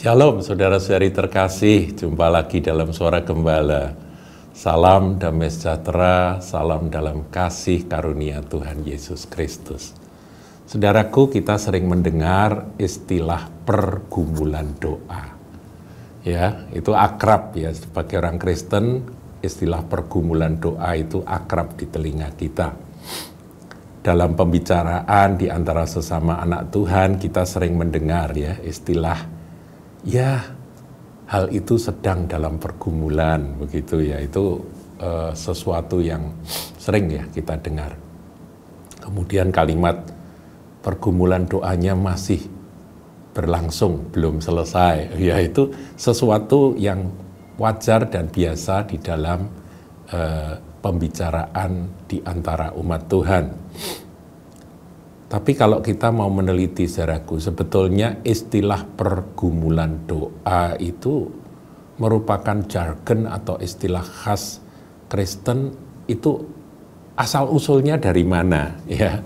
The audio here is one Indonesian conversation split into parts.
Shalom saudara-saudari terkasih, jumpa lagi dalam Suara Gembala. Salam damai sejahtera, salam dalam kasih karunia Tuhan Yesus Kristus. Saudaraku, kita sering mendengar istilah pergumulan doa. Ya, itu akrab ya, sebagai orang Kristen, istilah pergumulan doa itu akrab di telinga kita. Dalam pembicaraan di antara sesama anak Tuhan, kita sering mendengar ya istilah ya, hal itu sedang dalam pergumulan, begitu ya. Itu sesuatu yang sering ya kita dengar. Kemudian kalimat pergumulan doanya masih berlangsung, belum selesai. Ya, itu sesuatu yang wajar dan biasa di dalam pembicaraan di antara umat Tuhan. Tapi kalau kita mau meneliti saudaraku, sebetulnya istilah pergumulan doa itu merupakan jargon atau istilah khas Kristen, itu asal-usulnya dari mana ya.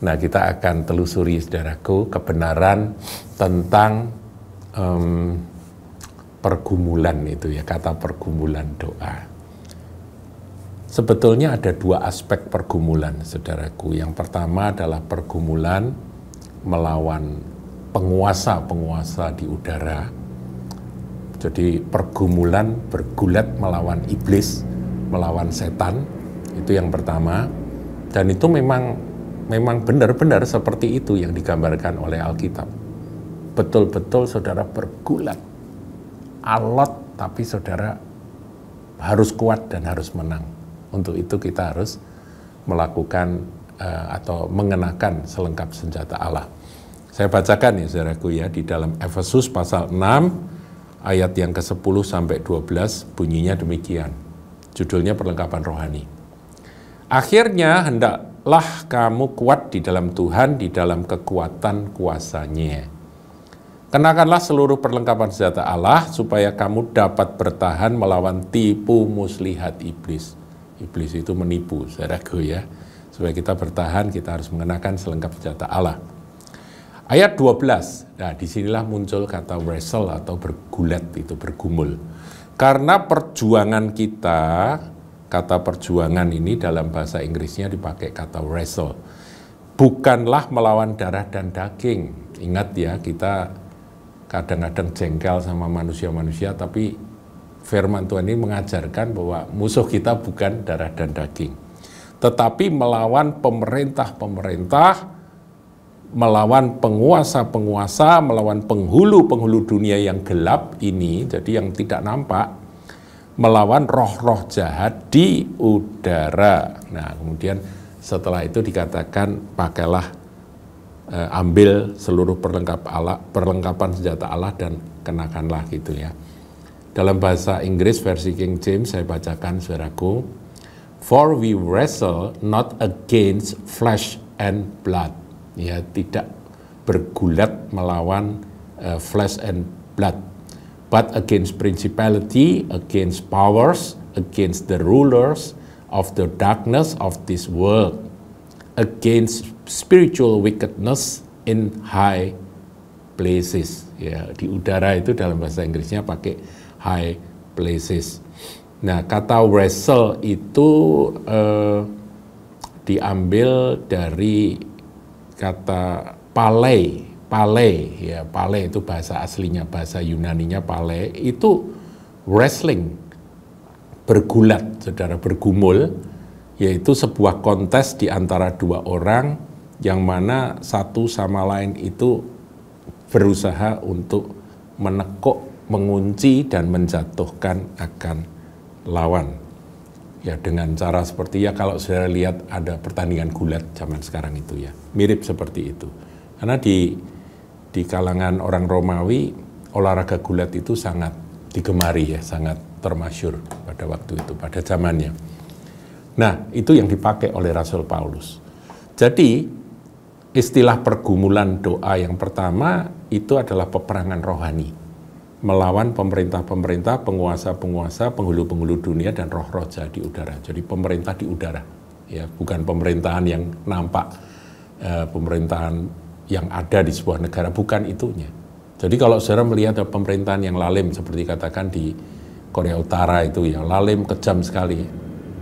Nah, kita akan telusuri saudaraku kebenaran tentang pergumulan itu ya, kata pergumulan doa. Sebetulnya ada dua aspek pergumulan, saudaraku. Yang pertama adalah pergumulan melawan penguasa-penguasa di udara. Jadi pergumulan bergulat melawan iblis, melawan setan, itu yang pertama. Dan itu memang benar-benar seperti itu yang digambarkan oleh Alkitab. Betul-betul saudara bergulat, alot, tapi saudara harus kuat dan harus menang. Untuk itu kita harus melakukan atau mengenakan selengkap senjata Allah. Saya bacakan ya saudaraku ya, di dalam Efesus pasal 6 ayat yang ke-10 sampai 12 bunyinya demikian. Judulnya perlengkapan rohani. Akhirnya hendaklah kamu kuat di dalam Tuhan, di dalam kekuatan kuasa-Nya. Kenakanlah seluruh perlengkapan senjata Allah supaya kamu dapat bertahan melawan tipu muslihat iblis. Iblis itu menipu, saudaraku ya. Supaya kita bertahan, kita harus mengenakan selengkap senjata Allah. Ayat 12, nah disinilah muncul kata wrestle atau bergulat, itu bergumul. Karena perjuangan kita, kata perjuangan ini dalam bahasa Inggrisnya dipakai kata wrestle. Bukanlah melawan darah dan daging. Ingat ya, kita kadang-kadang jengkel sama manusia-manusia, tapi firman Tuhan ini mengajarkan bahwa musuh kita bukan darah dan daging, tetapi melawan pemerintah-pemerintah, melawan penguasa-penguasa, melawan penghulu-penghulu dunia yang gelap ini, jadi yang tidak nampak, melawan roh-roh jahat di udara. Nah, kemudian setelah itu dikatakan pakailah, ambil seluruh perlengkapan senjata Allah dan kenakanlah gitu ya. Dalam bahasa Inggris versi King James saya bacakan saudaraku. For we wrestle not against flesh and blood. Ya, tidak bergulat melawan flesh and blood. But against principality, against powers, against the rulers of the darkness of this world, against spiritual wickedness in high places. Ya, di udara itu dalam bahasa Inggrisnya pakai high places. Nah, kata wrestle itu diambil dari kata palei. Ya, palei itu bahasa aslinya, bahasa Yunaninya palei, itu wrestling, bergulat, saudara, bergumul, yaitu sebuah kontes di antara dua orang yang mana satu sama lain itu berusaha untuk menekuk, mengunci dan menjatuhkan akan lawan. Ya, dengan cara seperti ya kalau saudara lihat ada pertandingan gulat zaman sekarang itu ya, mirip seperti itu. Karena di kalangan orang Romawi olahraga gulat itu sangat digemari ya, sangat termasyur pada waktu itu, pada zamannya. Nah, itu yang dipakai oleh Rasul Paulus. Jadi istilah pergumulan doa yang pertama itu adalah peperangan rohani, melawan pemerintah-pemerintah, penguasa-penguasa, penghulu-penghulu dunia dan roh-roh jahat di udara. Jadi pemerintah di udara, ya, bukan pemerintahan yang nampak, pemerintahan yang ada di sebuah negara, bukan itunya. Jadi kalau saudara melihat pemerintahan yang lalim seperti katakan di Korea Utara itu ya, lalim kejam sekali.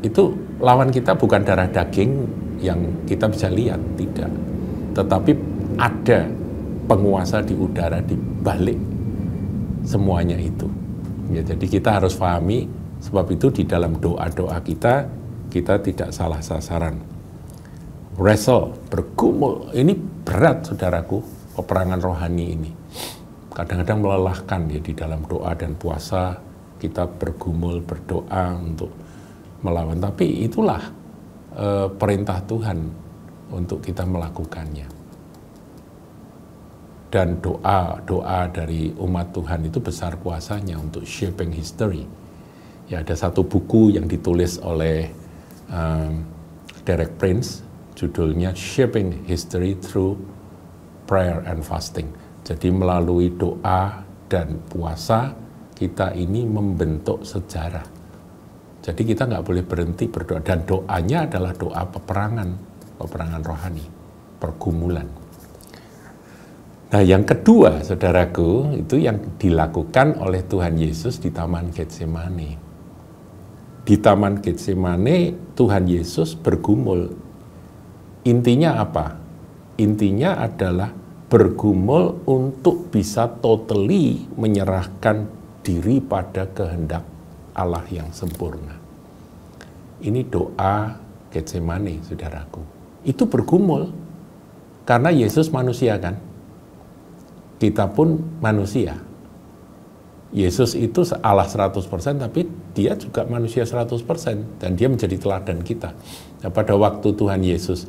Itu lawan kita bukan darah daging yang kita bisa lihat, tidak. Tetapi ada penguasa di udara di balik semuanya itu. Ya, jadi kita harus pahami, sebab itu di dalam doa-doa kita tidak salah sasaran. Wrestle, bergumul, ini berat saudaraku, peperangan rohani ini. Kadang-kadang melelahkan ya di dalam doa dan puasa, kita bergumul, berdoa untuk melawan. Tapi itulah perintah Tuhan untuk kita melakukannya. Dan doa dari umat Tuhan itu besar kuasanya untuk shaping history. Ya, ada satu buku yang ditulis oleh Derek Prince, judulnya Shaping History Through Prayer and Fasting. Jadi melalui doa dan puasa, kita ini membentuk sejarah. Jadi kita nggak boleh berhenti berdoa. Dan doanya adalah doa peperangan rohani, pergumulan. Nah yang kedua, saudaraku, itu yang dilakukan oleh Tuhan Yesus di Taman Getsemani. Di Taman Getsemani, Tuhan Yesus bergumul. Intinya apa? Intinya adalah bergumul untuk bisa totally menyerahkan diri pada kehendak Allah yang sempurna. Ini doa Getsemani, saudaraku. Itu bergumul karena Yesus manusia kan? Kita pun manusia. Yesus itu Allah 100%, tapi dia juga manusia 100%. Dan dia menjadi teladan kita. Nah, pada waktu Tuhan Yesus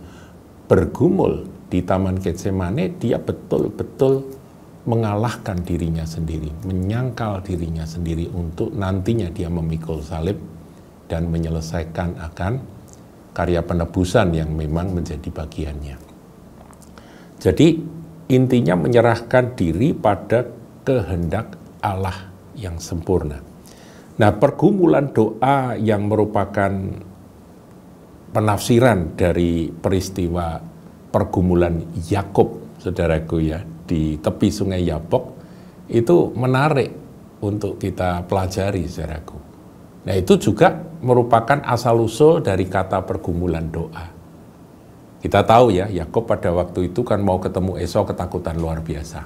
bergumul di Taman Getsemani, dia betul-betul mengalahkan dirinya sendiri, menyangkal dirinya sendiri untuk nantinya dia memikul salib dan menyelesaikan akan karya penebusan yang memang menjadi bagiannya. Jadi intinya menyerahkan diri pada kehendak Allah yang sempurna. Nah, pergumulan doa yang merupakan penafsiran dari peristiwa pergumulan Yakub, saudaraku ya, di tepi sungai Yabok, itu menarik untuk kita pelajari, saudaraku. Nah, itu juga merupakan asal-usul dari kata pergumulan doa. Kita tahu ya, Yakub pada waktu itu kan mau ketemu Esau, ketakutan luar biasa.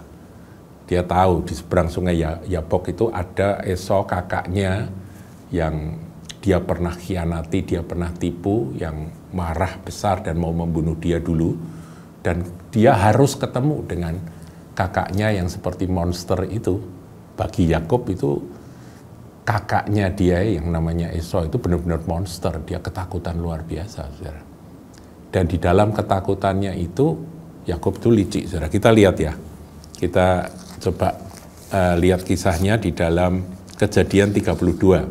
Dia tahu di seberang sungai Yabok itu ada Esau kakaknya yang dia pernah khianati, dia pernah tipu, yang marah besar dan mau membunuh dia dulu. Dan dia harus ketemu dengan kakaknya yang seperti monster itu. Bagi Yakub itu kakaknya dia yang namanya Esau itu benar-benar monster. Dia ketakutan luar biasa, saudara. Dan di dalam ketakutannya itu Yakub itu licik, saudara. Kita lihat ya. Kita coba lihat kisahnya di dalam Kejadian 32.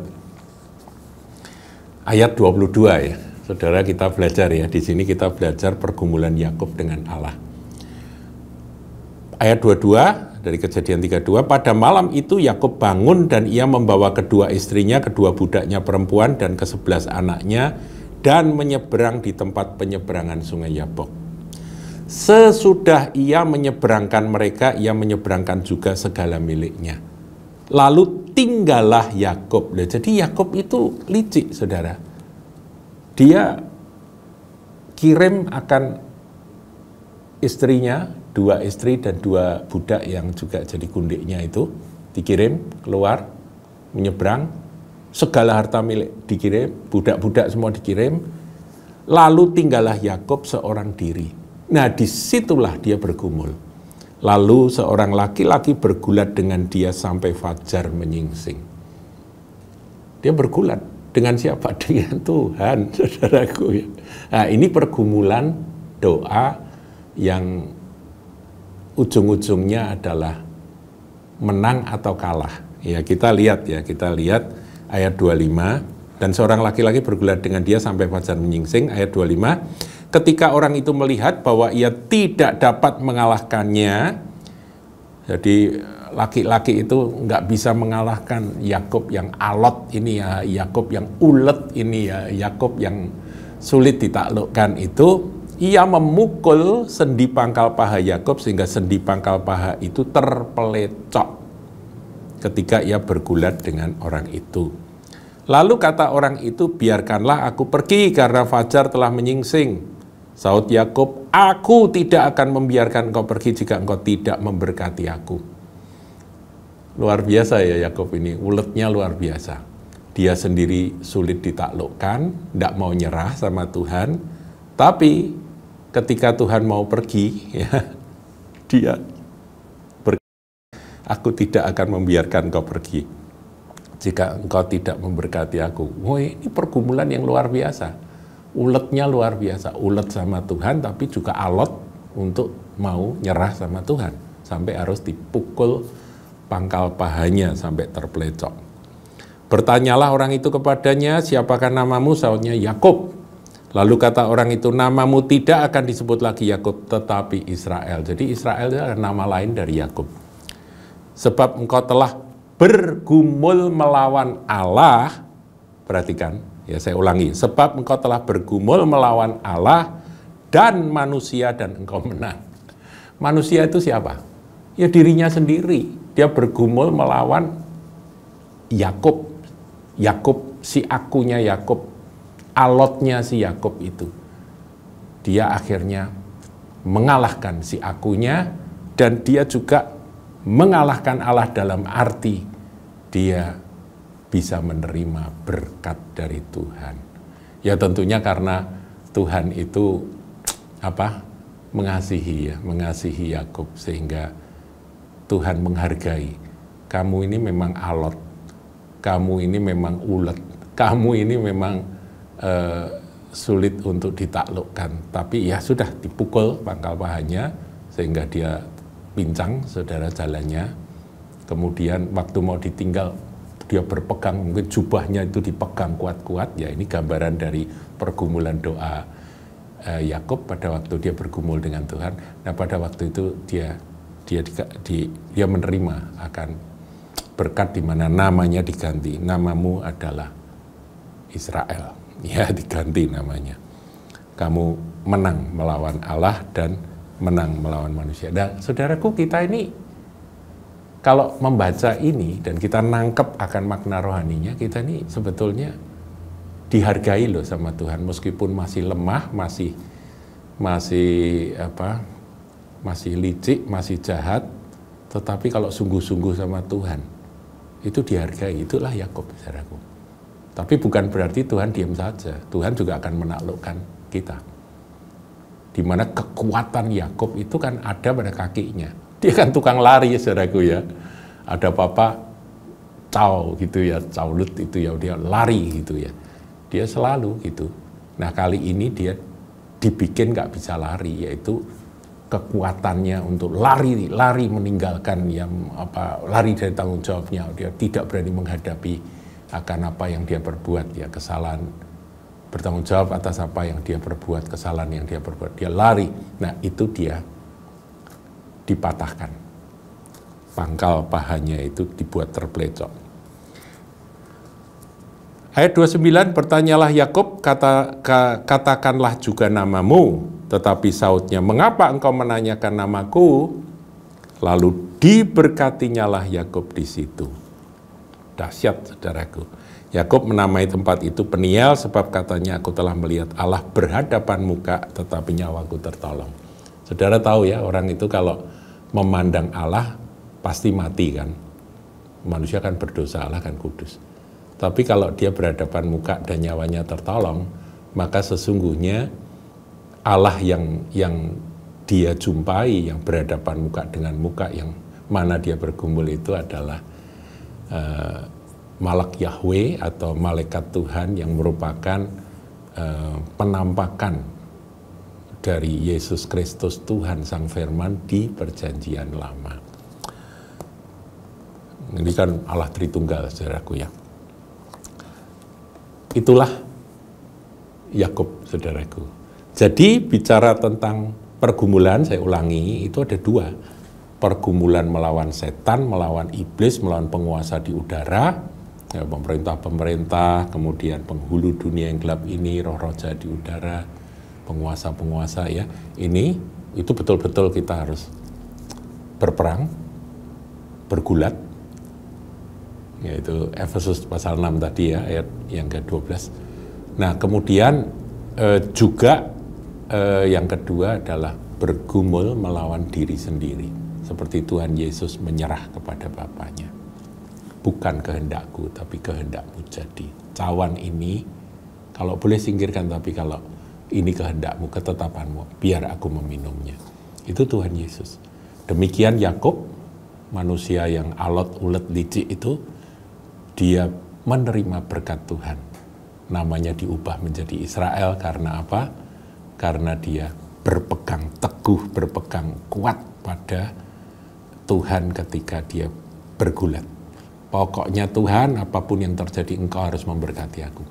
Ayat 22 ya. Saudara, kita belajar ya. Di sini kita belajar pergumulan Yakub dengan Allah. Ayat 22 dari Kejadian 32, pada malam itu Yakub bangun dan ia membawa kedua istrinya, kedua budaknya perempuan dan ke-11 anaknya dan menyeberang di tempat penyeberangan sungai Yabok. Sesudah ia menyeberangkan mereka, ia menyeberangkan juga segala miliknya. Lalu tinggallah Yakub. Jadi Yakub itu licik, saudara. Dia kirim akan istrinya, 2 istri dan 2 budak yang juga jadi gundiknya itu, dikirim keluar, menyeberang, segala harta milik dikirim, budak-budak semua dikirim, lalu tinggallah Yakub seorang diri. Nah, disitulah dia bergumul. Lalu seorang laki-laki bergulat dengan dia sampai fajar menyingsing. Dia bergulat dengan siapa? Dengan Tuhan, saudaraku ya. Nah, ini pergumulan doa yang ujung-ujungnya adalah menang atau kalah. Ya, kita lihat ayat 25, dan seorang laki-laki bergulat dengan dia sampai fajar menyingsing, ayat 25. Ketika orang itu melihat bahwa ia tidak dapat mengalahkannya, jadi laki-laki itu nggak bisa mengalahkan Yakub yang alot ini ya, Yakub yang ulet ini ya, Yakub yang sulit ditaklukkan itu, Ia memukul sendi pangkal paha Yakub sehingga sendi pangkal paha itu terpelecok ketika ia bergulat dengan orang itu. Lalu kata orang itu, biarkanlah aku pergi karena fajar telah menyingsing. Saud Yakub, aku tidak akan membiarkan engkau pergi jika engkau tidak memberkati aku. Luar biasa ya Yakub ini, uletnya luar biasa. Dia sendiri sulit ditaklukkan, tidak mau nyerah sama Tuhan, tapi ketika Tuhan mau pergi, ya, dia aku tidak akan membiarkan engkau pergi jika engkau tidak memberkati aku. Wah, ini pergumulan yang luar biasa. Uletnya luar biasa. Ulet sama Tuhan tapi juga alot untuk mau nyerah sama Tuhan. Sampai harus dipukul pangkal pahanya sampai terpelecok. Bertanyalah orang itu kepadanya, siapakah namamu? Saudnya Yakub. Lalu kata orang itu, namamu tidak akan disebut lagi Yakub tetapi Israel. Jadi Israel adalah nama lain dari Yakub. Sebab engkau telah bergumul melawan Allah, perhatikan, ya saya ulangi, sebab engkau telah bergumul melawan Allah dan manusia dan engkau menang. Manusia itu siapa? Ya dirinya sendiri. Dia bergumul melawan Yakub. Yakub, si akunya Yakub, alotnya si Yakub itu. Dia akhirnya mengalahkan si akunya dan dia juga mengalahkan Allah dalam arti dia bisa menerima berkat dari Tuhan. Ya tentunya karena Tuhan itu mengasihi Yakub sehingga Tuhan menghargai. Kamu ini memang alot, kamu ini memang ulet, kamu ini memang sulit untuk ditaklukkan. Tapi ya sudah dipukul pangkal pahanya sehingga dia pincang saudara jalannya. Kemudian waktu mau ditinggal dia berpegang, mungkin jubahnya itu dipegang kuat-kuat. Ya ini gambaran dari pergumulan doa Yakub pada waktu dia bergumul dengan Tuhan. Nah pada waktu itu dia menerima akan berkat di mana namanya diganti. Namamu adalah Israel. Ya diganti namanya. Kamu menang melawan Allah dan menang melawan manusia. Dan saudaraku, kita ini kalau membaca ini dan kita nangkep akan makna rohaninya, kita ini sebetulnya dihargai loh sama Tuhan meskipun masih lemah, masih licik, masih jahat, tetapi kalau sungguh-sungguh sama Tuhan itu dihargai. Itulah Yakub, saudaraku. Tapi bukan berarti Tuhan diam saja. Tuhan juga akan menaklukkan kita. Di mana kekuatan Yakub itu kan ada pada kakinya. Dia kan tukang lari ya saudaraku ya. Ada papa caw gitu ya, caulut itu ya, dia lari gitu ya. Dia selalu gitu. Nah kali ini dia dibikin nggak bisa lari, yaitu kekuatannya untuk lari meninggalkan lari dari tanggung jawabnya. Dia tidak berani menghadapi akan apa yang dia perbuat ya, kesalahan, bertanggung jawab atas apa yang dia perbuat, kesalahan yang dia perbuat. Dia lari. Nah itu dia dipatahkan. Pangkal pahanya itu dibuat terpelecok. Ayat 29, bertanyalah Yakub, katakanlah juga namamu. Tetapi sautnya, mengapa engkau menanyakan namaku? Lalu diberkatinyalah Yakub di situ. Dahsyat saudaraku. Yakub menamai tempat itu Peniel sebab katanya aku telah melihat Allah berhadapan muka tetapi nyawaku tertolong. Saudara tahu ya, orang itu kalau memandang Allah pasti mati kan. Manusia kan berdosa, Allah kan kudus. Tapi kalau dia berhadapan muka dan nyawanya tertolong, maka sesungguhnya Allah yang dia jumpai, yang berhadapan muka dengan muka, yang mana dia bergumul itu adalah Malak Yahweh atau malaikat Tuhan yang merupakan penampakan dari Yesus Kristus Tuhan Sang Firman di Perjanjian Lama. Ini kan Allah Tritunggal, saudaraku ya. Itulah Yakub, saudaraku. Jadi bicara tentang pergumulan, saya ulangi, itu ada dua. Pergumulan melawan setan, melawan iblis, melawan penguasa di udara, ya, pemerintah-pemerintah, kemudian penghulu dunia yang gelap ini, roh-roh jahat di udara, penguasa-penguasa ya. Itu betul-betul kita harus berperang, bergulat, yaitu Efesus pasal 6 tadi ya, ayat yang ke-12. Nah, kemudian juga yang kedua adalah bergumul melawan diri sendiri. Seperti Tuhan Yesus menyerah kepada Bapaknya. Bukan kehendakku, tapi kehendakmu jadi. Cawan ini, kalau boleh singkirkan, tapi kalau ini kehendakmu, ketetapanmu, biar aku meminumnya. Itu Tuhan Yesus. Demikian Yakub, manusia yang alot, ulet, licik itu, dia menerima berkat Tuhan. Namanya diubah menjadi Israel karena apa? Karena dia berpegang teguh, berpegang kuat pada Tuhan ketika dia bergulat. Pokoknya Tuhan, apapun yang terjadi, Engkau harus memberkati aku.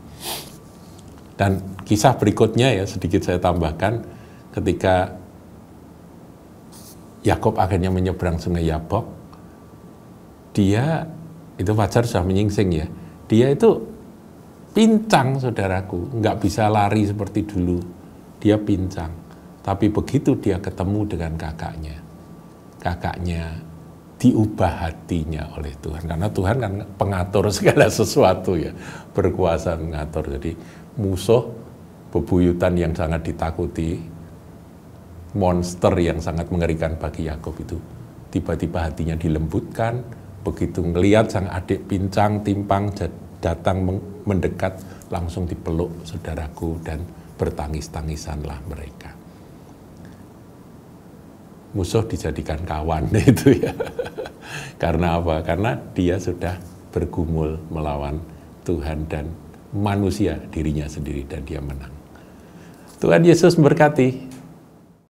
Dan kisah berikutnya ya, sedikit saya tambahkan, ketika Yakub akhirnya menyeberang sungai Yabok, dia, itu Fajar sudah menyingsing ya, dia itu pincang saudaraku, nggak bisa lari seperti dulu, dia pincang. Tapi begitu dia ketemu dengan kakaknya diubah hatinya oleh Tuhan. Karena Tuhan kan pengatur segala sesuatu ya, berkuasa mengatur. Jadi musuh bebuyutan yang sangat ditakuti, monster yang sangat mengerikan bagi Yakub itu, tiba-tiba hatinya dilembutkan, begitu ngelihat sang adik pincang, timpang, datang mendekat, langsung dipeluk saudaraku dan bertangis-tangisanlah mereka. Musuh dijadikan kawan itu ya. Karena apa? Karena dia sudah bergumul melawan Tuhan dan manusia, dirinya sendiri, dan dia menang. Tuhan Yesus memberkati.